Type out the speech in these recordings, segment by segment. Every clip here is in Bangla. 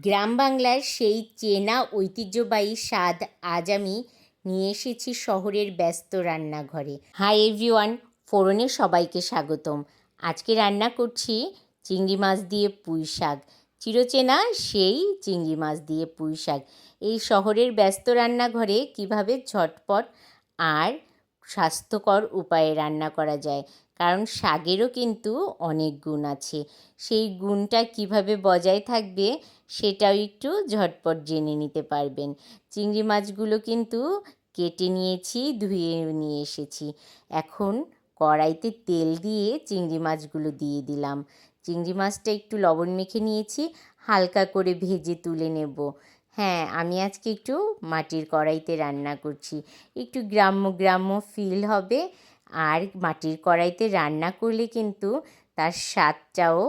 গ্রাম বাংলার সেই চেনা ঐতিহ্যবাহী স্বাদ আজ আমি নিয়ে এসেছি শহরের ব্যস্ত রান্নাঘরে। হাই এভরিওয়ান, ফোড়নে সবাইকে স্বাগতম। আজকে রান্না করছি চিংড়ি মাছ দিয়ে পুঁই শাক। চিরচেনা সেই চিংড়ি মাছ দিয়ে পুঁই শাক এই শহরের ব্যস্ত রান্নাঘরে কিভাবে ঝটপট আর স্বাস্থ্যকর উপায়ে রান্না করা যায়, কারণ শাকেরও কিন্তু অনেক গুণ আছে। সেই গুণটা কিভাবে বজায় থাকবে সেটাও একটু ঝটপট জেনে নিতে পারবেন। চিংড়ি মাছগুলো কিন্তু কেটে নিয়েছি, ধুয়ে নিয়ে এসেছি। এখন কড়াইতে তেল দিয়ে চিংড়ি মাছগুলো দিয়ে দিলাম। চিংড়ি মাছটা একটু লবণ মেখে নিয়েছি, হালকা করে ভেজে তুলে নেব। হ্যাঁ, আমি আজকে একটু মাটির কড়াইতে রান্না করছি, একটু গ্রাম্য গ্রাম্য ফিল হবে। আর মাটির কড়াইতে রান্না করলে কিন্তু তার স্বাদটাও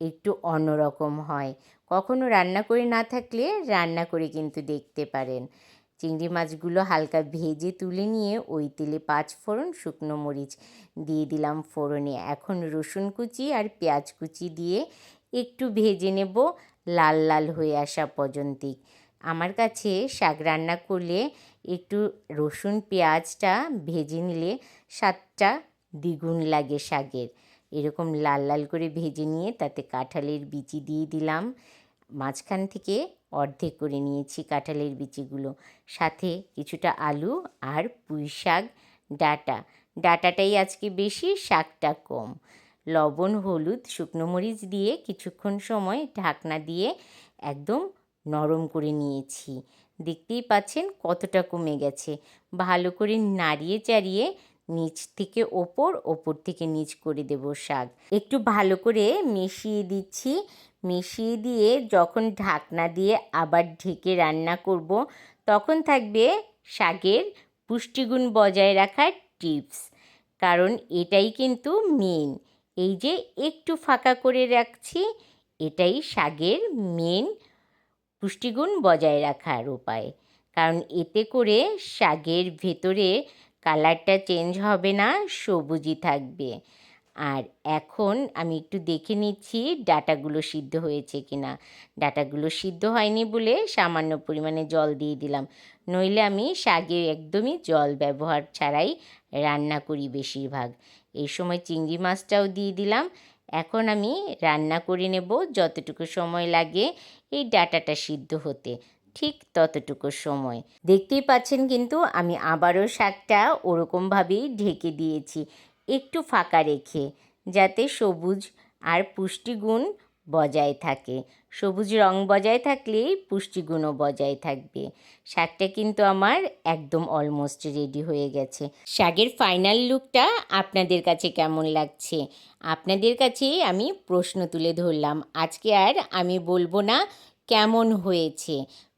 একটু অন্যরকম হয়। কখনো রান্না করে না থাকলে রান্না করে কিন্তু দেখতে পারেন। চিংড়ি মাছগুলো হালকা ভেজে তুলে নিয়ে ওই তেলে 5 ফোড়ন, শুকনো মরিচ দিয়ে দিলাম ফোড়নে। এখন রসুন কুচি আর পেঁয়াজ কুচি দিয়ে একটু ভেজে নেব, লাল লাল হয়ে আসা পর্যন্ত। আমার কাছে শাক রান্না করলে একটু রসুন পেঁয়াজটা ভেজে নিলে স্বাদটা দ্বিগুণ লাগে শাকের। এরকম লাল লাল করে ভেজে নিয়ে তাতে কাঁঠালের বিচি দিয়ে দিলাম। মাঝখান থেকে অর্ধেক করে নিয়েছি কাঁঠালের বিচিগুলো, সাথে কিছুটা আলু আর পুঁই শাক ডাটাটাই আজকে বেশি, শাকটা কম। লবণ, হলুদ, শুকনো মরিচ দিয়ে কিছুক্ষণ সময় ঢাকনা দিয়ে একদম নরম করে নিয়েছি। দেখতেই পাচ্ছেন কতটা কমে গেছে। ভালো করে নাড়িয়ে চাড়িয়ে নিচ থেকে ওপর, ওপর থেকে নিচ করে দেব শাক। একটু ভালো করে মিশিয়ে দিচ্ছি। মিশিয়ে দিয়ে যখন ঢাকনা দিয়ে আবার ঢেকে রান্না করব, তখন থাকবে শাকের পুষ্টিগুণ বজায় রাখার টিপস। কারণ এটাই কিন্তু মেন। এই যে একটু ফাঁকা করে রাখছি, এটাই শাকের মেন পুষ্টিগুণ বজায় রাখার উপায়। কারণ এতে করে শাকের ভেতরে কালারটা চেঞ্জ হবে না, সবুজই থাকবে। আর এখন আমি একটু দেখে নিচ্ছি ডাটাগুলো সিদ্ধ হয়েছে কিনা। ডাটাগুলো সিদ্ধ হয়নি বলে সামান্য পরিমাণে জল দিয়ে দিলাম, নইলে আমি শাকে একদমই জল ব্যবহার ছাড়াই রান্না করি বেশিরভাগ। এই সময় চিংড়ি মাছটাও দিয়ে দিলাম। এখন আমি রান্না করে নেব যতটুকু সময় লাগে এই ডাটাটা সিদ্ধ হতে, ঠিক ততটুকু সময়। দেখতেই পাচ্ছেন কিন্তু আমি আবারও শাকটা ওরকমভাবেই ঢেকে দিয়েছি, একটু ফাঁকা রেখে, যাতে সবুজ আর পুষ্টিগুণ বজায় থাকে। সবুজ রং বজায় থাকলেই পুষ্টিগুণও বজায় থাকবে। শাকটা কিন্তু আমার একদম অলমোস্ট রেডি হয়ে গেছে। শাকের ফাইনাল লুকটা আপনাদের কাছে কেমন লাগছে? আপনাদের কাছেই আমি প্রশ্ন তুলে ধরলাম। আজকে আর আমি বলবো না কেমন হয়েছে,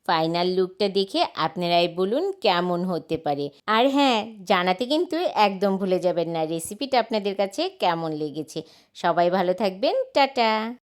ফাইনাল লুকটা দেখে আপনারাই বলুন কেমন হতে পারে। আর হ্যাঁ, জানাতে কিন্তু একদম ভুলে যাবেন না রেসিপিটা আপনাদের কাছে কেমন লেগেছে। সবাই ভালো থাকবেন, টাটা।